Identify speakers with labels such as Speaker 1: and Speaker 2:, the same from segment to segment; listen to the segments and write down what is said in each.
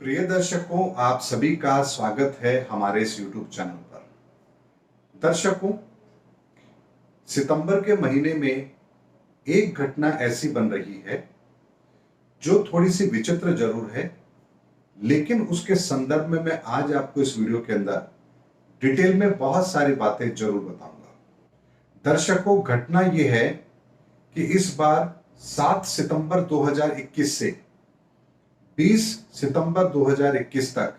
Speaker 1: प्रिय दर्शकों, आप सभी का स्वागत है हमारे इस YouTube चैनल पर। दर्शकों, सितंबर के महीने में एक घटना ऐसी बन रही है जो थोड़ी सी विचित्र जरूर है, लेकिन उसके संदर्भ में मैं आज आपको इस वीडियो के अंदर डिटेल में बहुत सारी बातें जरूर बताऊंगा। दर्शकों, घटना यह है कि इस बार 7 सितंबर 2021 से 20 सितंबर 2021 तक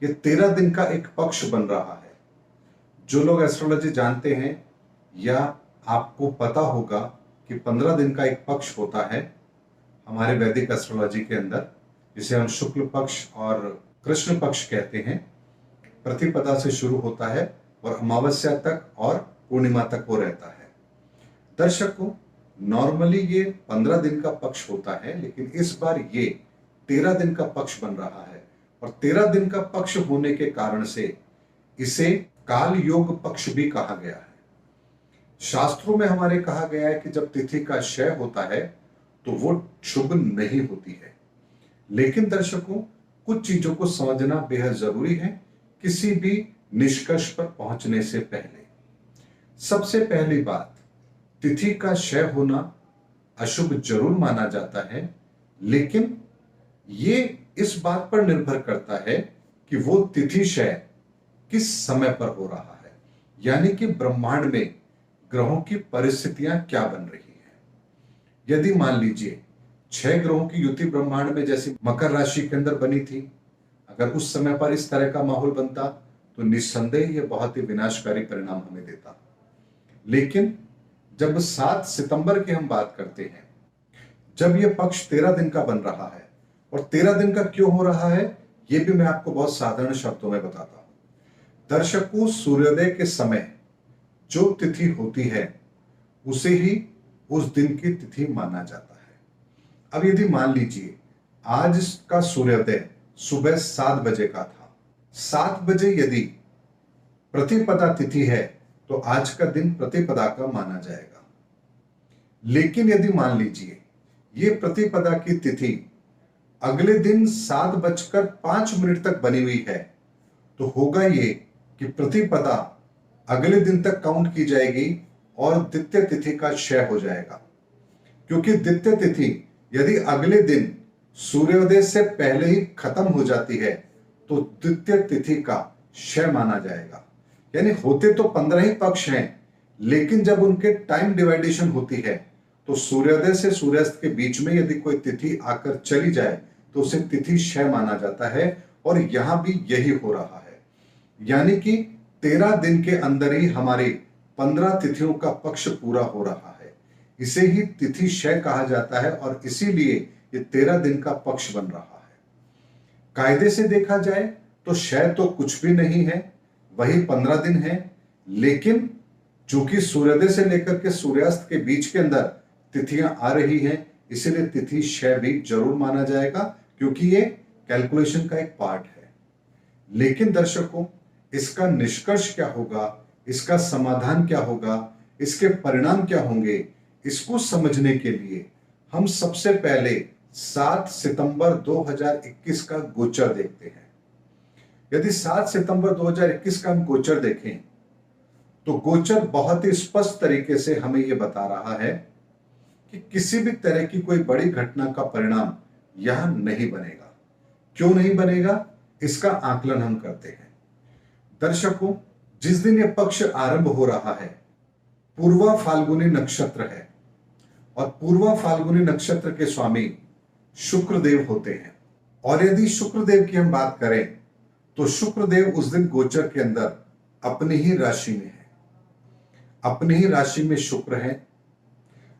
Speaker 1: ये 13 दिन का एक पक्ष बन रहा है। जो लोग एस्ट्रोलॉजी जानते हैं या आपको पता होगा कि 15 दिन का एक पक्ष होता है हमारे वैदिक एस्ट्रोलॉजी के अंदर, जिसे हम शुक्ल पक्ष और कृष्ण पक्ष कहते हैं। प्रतिपदा से शुरू होता है और अमावस्या तक और पूर्णिमा तक वो रहता है। दर्शकों, नॉर्मली ये 15 दिन का पक्ष होता है, लेकिन इस बार ये 13 दिन का पक्ष बन रहा है। और 13 दिन का पक्ष होने के कारण से इसे काल योग पक्ष भी कहा गया है। शास्त्रों में हमारे कहा गया है कि जब तिथि का क्षय होता है तो वो शुभ नहीं होती है। लेकिन दर्शकों, कुछ चीजों को समझना बेहद जरूरी है किसी भी निष्कर्ष पर पहुंचने से पहले। सबसे पहली बात, तिथि का क्षय होना अशुभ जरूर माना जाता है, लेकिन ये इस बात पर निर्भर करता है कि वो तिथि क्षय किस समय पर हो रहा है, यानी कि ब्रह्मांड में ग्रहों की परिस्थितियां क्या बन रही हैं। यदि मान लीजिए 6 ग्रहों की युति ब्रह्मांड में जैसी मकर राशि के अंदर बनी थी, अगर उस समय पर इस तरह का माहौल बनता तो निस्संदेह यह बहुत ही विनाशकारी परिणाम हमें देता। लेकिन जब 7 सितंबर की हम बात करते हैं, जब यह पक्ष 13 दिन का बन रहा है, और 13 दिन का क्यों हो रहा है यह भी मैं आपको बहुत साधारण शब्दों में बताता हूं। दर्शकों, सूर्योदय के समय जो तिथि होती है उसे ही उस दिन की तिथि माना जाता है। अब यदि मान लीजिए आज का सूर्योदय सुबह 7 बजे का था, 7 बजे यदि प्रतिपदा तिथि है तो आज का दिन प्रतिपदा का माना जाएगा। लेकिन यदि मान लीजिए ये प्रतिपदा की तिथि अगले दिन 7:05 तक बनी हुई है, तो होगा ये कि प्रतिपदा अगले दिन तक काउंट की जाएगी और द्वितीय तिथि का क्षय हो जाएगा। क्योंकि द्वितीय तिथि यदि अगले दिन सूर्योदय से पहले ही खत्म हो जाती है तो द्वितीय तिथि का क्षय माना जाएगा। यानी होते तो 15 ही पक्ष हैं, लेकिन जब उनके टाइम डिवाइडेशन होती है तो सूर्योदय से सूर्यास्त के बीच में यदि कोई तिथि आकर चली जाए तो उसे तिथि क्षय माना जाता है। और यहां भी यही हो रहा है, यानी कि 13 दिन के अंदर ही हमारी 15 तिथियों का पक्ष पूरा हो रहा है। इसे ही तिथि क्षय कहा जाता है और इसीलिए ये 13 दिन का पक्ष बन रहा है। कायदे से देखा जाए तो क्षय तो कुछ भी नहीं है, वही 15 दिन है। लेकिन चूंकि सूर्योदय से लेकर के सूर्यास्त के बीच के अंदर तिथियां आ रही हैं, इसीलिए तिथि क्षय भी जरूर माना जाएगा, क्योंकि ये कैलकुलेशन का एक पार्ट है। लेकिन दर्शकों, इसका निष्कर्ष क्या होगा, इसका समाधान क्या होगा, इसके परिणाम क्या होंगे, इसको समझने के लिए हम सबसे पहले 7 सितंबर 2021 का गोचर देखते हैं। यदि 7 सितंबर 2021 का हम गोचर देखें तो गोचर बहुत ही स्पष्ट तरीके से हमें यह बता रहा है कि किसी भी तरह की कोई बड़ी घटना का परिणाम यहां नहीं बनेगा। क्यों नहीं बनेगा, इसका आकलन हम करते हैं। दर्शकों, जिस दिन यह पक्ष आरंभ हो रहा है पूर्वा फाल्गुनी नक्षत्र है, और पूर्वा फाल्गुनी नक्षत्र के स्वामी शुक्रदेव होते हैं। और यदि शुक्रदेव की हम बात करें तो शुक्रदेव उस दिन गोचर के अंदर अपनी ही राशि में है। अपनी ही राशि में शुक्र है,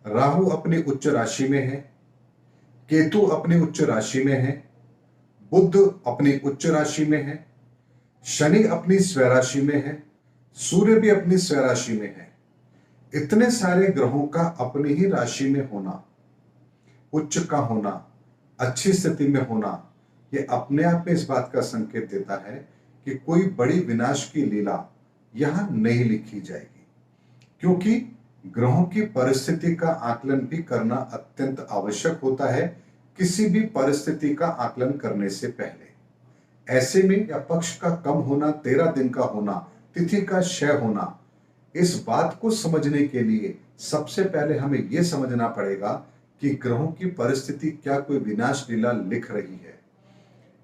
Speaker 1: राहु अपनी उच्च राशि में है, केतु अपनी उच्च राशि में है, बुध अपनी उच्च राशि में है, शनि अपनी स्वराशि में है, सूर्य भी अपनी स्वराशि में है। इतने सारे ग्रहों का अपनी ही राशि में होना, उच्च का होना, अच्छी स्थिति में होना, यह अपने आप में इस बात का संकेत देता है कि कोई बड़ी विनाश की लीला यहां नहीं लिखी जाएगी। क्योंकि ग्रहों की परिस्थिति का आकलन भी करना अत्यंत आवश्यक होता है किसी भी परिस्थिति का आकलन करने से पहले। ऐसे में या पक्ष का कम होना, 13 दिन का होना, तिथि का क्षय होना, इस बात को समझने के लिए सबसे पहले हमें यह समझना पड़ेगा कि ग्रहों की परिस्थिति क्या कोई विनाश लीला लिख रही है।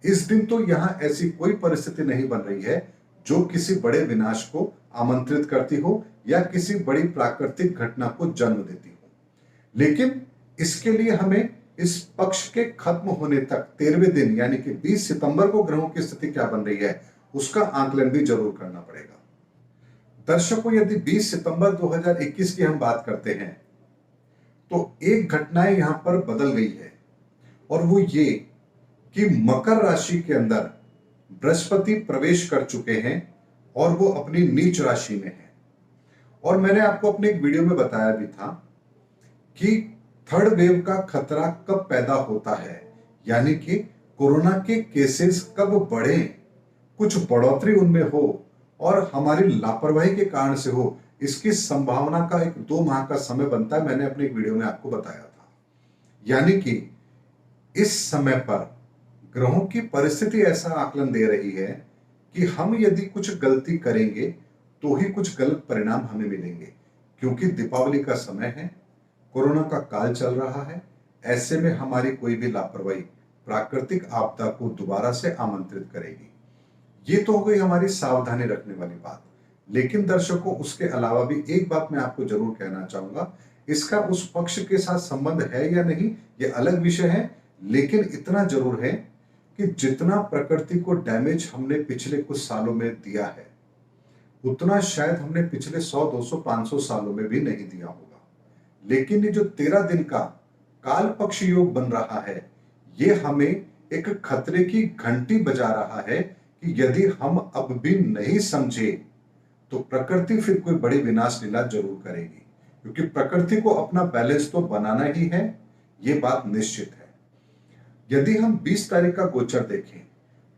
Speaker 1: इस दिन तो यहां ऐसी कोई परिस्थिति नहीं बन रही है जो किसी बड़े विनाश को आमंत्रित करती हो या किसी बड़ी प्राकृतिक घटना को जन्म देती हो। लेकिन इसके लिए हमें इस पक्ष के खत्म होने तक 13वें दिन यानी कि 20 सितंबर को ग्रहों की स्थिति क्या बन रही है उसका आकलन भी जरूर करना पड़ेगा। दर्शकों, यदि 20 सितंबर 2021 की हम बात करते हैं तो एक घटनाएं यहां पर बदल गई है और वो ये कि मकर राशि के अंदर बृहस्पति प्रवेश कर चुके हैं और वो अपनी नीच राशि में है। और मैंने आपको अपने एक वीडियो में बताया भी था कि थर्ड वेव का खतरा कब पैदा होता है, यानी कि कोरोना के केसेस कब बढ़े, कुछ बढ़ोतरी उनमें हो और हमारी लापरवाही के कारण से हो, इसकी संभावना का एक 2 माह का समय बनता है। मैंने अपने एक वीडियो में आपको बताया था। यानी कि इस समय पर ग्रहों की परिस्थिति ऐसा आकलन दे रही है कि हम यदि कुछ गलती करेंगे तो ही कुछ गलत परिणाम हमें मिलेंगे, क्योंकि दीपावली का समय है, कोरोना का काल चल रहा है। ऐसे में हमारी कोई भी लापरवाही प्राकृतिक आपदा को दोबारा से आमंत्रित करेगी। ये तो हो गई हमारी सावधानी रखने वाली बात। लेकिन दर्शकों, उसके अलावा भी एक बात मैं आपको जरूर कहना चाहूंगा, इसका उस पक्ष के साथ संबंध है या नहीं ये अलग विषय है, लेकिन इतना जरूर है कि जितना प्रकृति को डैमेज हमने पिछले कुछ सालों में दिया है उतना शायद हमने पिछले 100, 200, 500 सालों में भी नहीं दिया होगा। लेकिन ये जो 13 दिन का काल पक्ष योग बन रहा है, ये हमें एक खतरे की घंटी बजा रहा है कि यदि हम अब भी नहीं समझे तो प्रकृति फिर कोई बड़ी विनाश लीला जरूर करेगी, क्योंकि प्रकृति को अपना बैलेंस तो बनाना ही है, ये बात निश्चित है। यदि हम 20 तारीख का गोचर देखें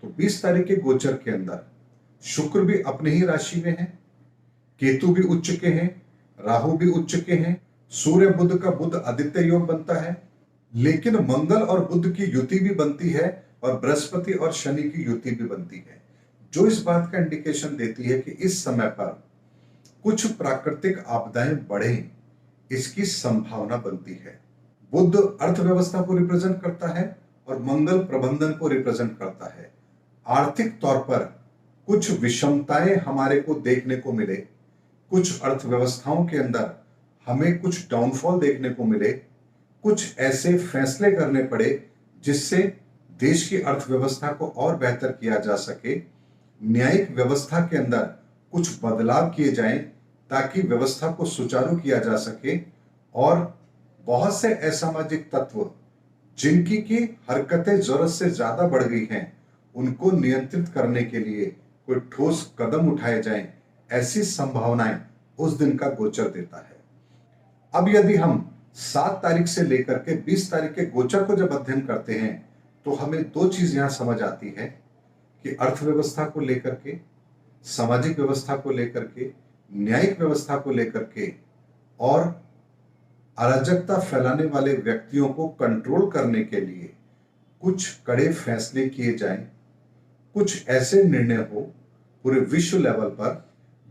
Speaker 1: तो 20 तारीख के गोचर के अंदर शुक्र भी अपनी ही राशि में है, केतु भी उच्च के हैं, राहु भी उच्च के हैं, सूर्य बुध का बुध आदित्य योग बनता है, लेकिन मंगल और बुध की युति भी बनती है और बृहस्पति और शनि की युति भी बनती है, जो इस बात का इंडिकेशन देती है कि इस समय पर कुछ प्राकृतिक आपदाएं बढ़े, इसकी संभावना बनती है। बुध अर्थव्यवस्था को रिप्रेजेंट करता है और मंगल प्रबंधन को रिप्रेजेंट करता है। आर्थिक तौर पर कुछ विषमताएं हमारे को देखने को मिले, कुछ अर्थव्यवस्थाओं के अंदर हमें कुछ डाउनफॉल देखने को मिले, कुछ ऐसे फैसले करने पड़े जिससे देश की अर्थव्यवस्था को और बेहतर किया जा सके, न्यायिक व्यवस्था के अंदर कुछ बदलाव किए जाएं ताकि व्यवस्था को सुचारू किया जा सके, और बहुत से असामाजिक तत्व जिनकी की हरकतें जरूरत से ज्यादा बढ़ गई हैं उनको नियंत्रित करने के लिए कोई ठोस कदम उठाए जाएं, ऐसी संभावनाएं उस दिन का गोचर देता है। अब यदि हम 7 तारीख से लेकर के 20 तारीख के गोचर को जब अध्ययन करते हैं तो हमें 2 चीज यहां समझ आती है कि अर्थव्यवस्था को लेकर के, सामाजिक व्यवस्था को लेकर के, न्यायिक व्यवस्था को लेकर के और अराजकता फैलाने वाले व्यक्तियों को कंट्रोल करने के लिए कुछ कड़े फैसले किए जाएं, कुछ ऐसे निर्णय हो पूरे विश्व लेवल पर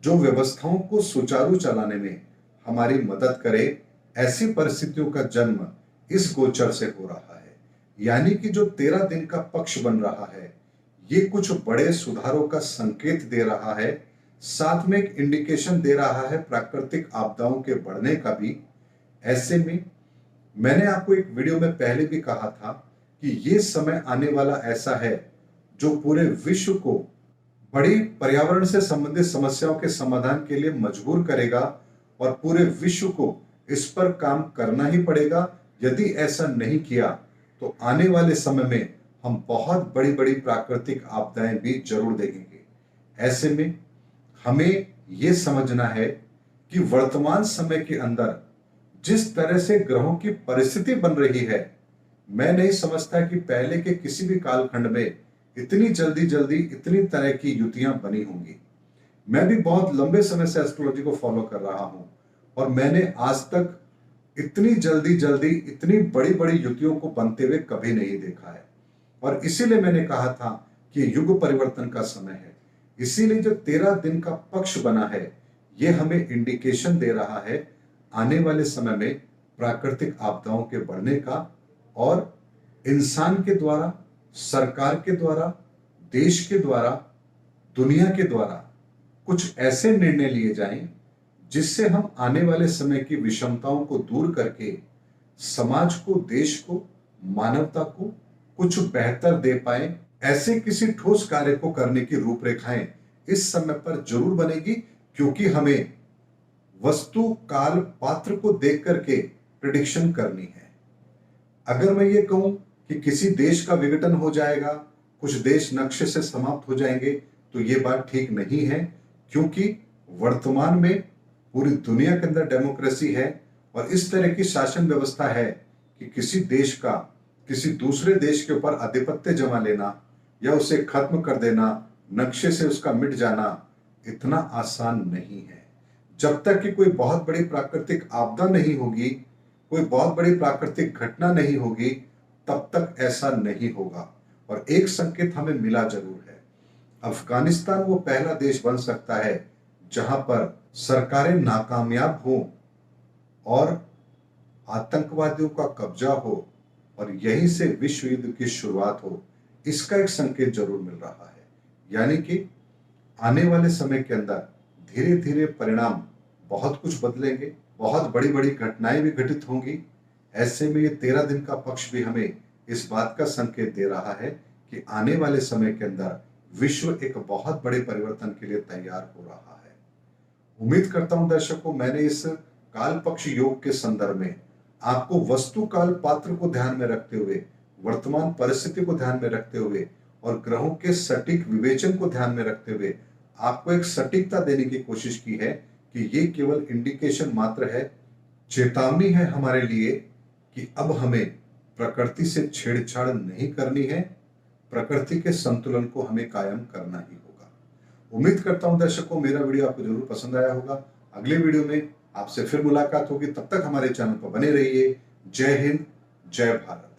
Speaker 1: जो व्यवस्थाओं को सुचारू चलाने में हमारी मदद करे। ऐसी परिस्थितियों का जन्म इस गोचर से हो रहा है। यानी कि जो 13 दिन का पक्ष बन रहा है ये कुछ बड़े सुधारों का संकेत दे रहा है, साथ में एक इंडिकेशन दे रहा है प्राकृतिक आपदाओं के बढ़ने का भी। ऐसे में मैंने आपको एक वीडियो में पहले भी कहा था कि ये समय आने वाला ऐसा है जो पूरे विश्व को बड़ी पर्यावरण से संबंधित समस्याओं के समाधान के लिए मजबूर करेगा और पूरे विश्व को इस पर काम करना ही पड़ेगा। यदि ऐसा नहीं किया तो आने वाले समय में हम बहुत बड़ी बड़ी प्राकृतिक आपदाएं भी जरूर देखेंगे। ऐसे में हमें यह समझना है कि वर्तमान समय के अंदर जिस तरह से ग्रहों की परिस्थिति बन रही है, मैं नहीं समझता कि पहले के किसी भी कालखंड में इतनी जल्दी इतनी तरह की युतियां बनी होंगी। मैं भी बहुत लंबे समय से एस्ट्रोलॉजी को फॉलो कर रहा हूं और मैंने आज तक इतनी जल्दी इतनी बड़ी बड़ी युतियों को बनते हुए कभी नहीं देखा है। और इसीलिए मैंने कहा था कि युग परिवर्तन का समय है। इसीलिए जो 13 दिन का पक्ष बना है, ये हमें इंडिकेशन दे रहा है आने वाले समय में प्राकृतिक आपदाओं के बढ़ने का, और इंसान के द्वारा, सरकार के द्वारा, देश के द्वारा, दुनिया के द्वारा कुछ ऐसे निर्णय लिए जाएं जिससे हम आने वाले समय की विषमताओं को दूर करके समाज को, देश को, मानवता को कुछ बेहतर दे पाए। ऐसे किसी ठोस कार्य को करने की रूपरेखाएं इस समय पर जरूर बनेगी, क्योंकि हमें वस्तु, काल, पात्र को देख करके प्रिडिक्शन करनी है। अगर मैं ये कहूं कि किसी देश का विघटन हो जाएगा, कुछ देश नक्शे से समाप्त हो जाएंगे, तो ये बात ठीक नहीं है, क्योंकि वर्तमान में पूरी दुनिया के अंदर डेमोक्रेसी है और इस तरह की शासन व्यवस्था है कि किसी देश का किसी दूसरे देश के ऊपर आधिपत्य जमा लेना या उसे खत्म कर देना, नक्शे से उसका मिट जाना इतना आसान नहीं है। जब तक कि कोई बहुत बड़ी प्राकृतिक आपदा नहीं होगी, कोई बहुत बड़ी प्राकृतिक घटना नहीं होगी, तब तक ऐसा नहीं होगा। और एक संकेत हमें मिला जरूर है, अफगानिस्तान वो पहला देश बन सकता है जहां पर सरकारें नाकामयाब हो और आतंकवादियों का कब्जा हो और यहीं से विश्व युद्ध की शुरुआत हो। इसका एक संकेत जरूर मिल रहा है। यानी कि आने वाले समय के अंदर धीरे धीरे परिणाम बहुत कुछ बदलेंगे, बहुत बड़ी बड़ी घटनाएं भी घटित होंगी। ऐसे में ये 13 दिन का पक्ष भी हमें इस बात का संकेत दे रहा है कि आने वाले समय के अंदर विश्व एक बहुत बड़े परिवर्तन के लिए तैयार हो रहा है। उम्मीद करता हूं दर्शकों, मैंने इस काल पक्ष योग के संदर्भ में आपको वस्तु, काल, पात्र को ध्यान में रखते हुए, वर्तमान परिस्थिति को ध्यान में रखते हुए और ग्रहों के सटीक विवेचन को ध्यान में रखते हुए आपको एक सटीकता देने की कोशिश की है कि ये केवल इंडिकेशन मात्र है, चेतावनी है हमारे लिए कि अब हमें प्रकृति से छेड़छाड़ नहीं करनी है, प्रकृति के संतुलन को हमें कायम करना ही होगा। उम्मीद करता हूं दर्शकों, मेरा वीडियो आपको जरूर पसंद आया होगा। अगले वीडियो में आपसे फिर मुलाकात होगी, तब तक हमारे चैनल पर बने रहिए। जय हिंद, जय भारत।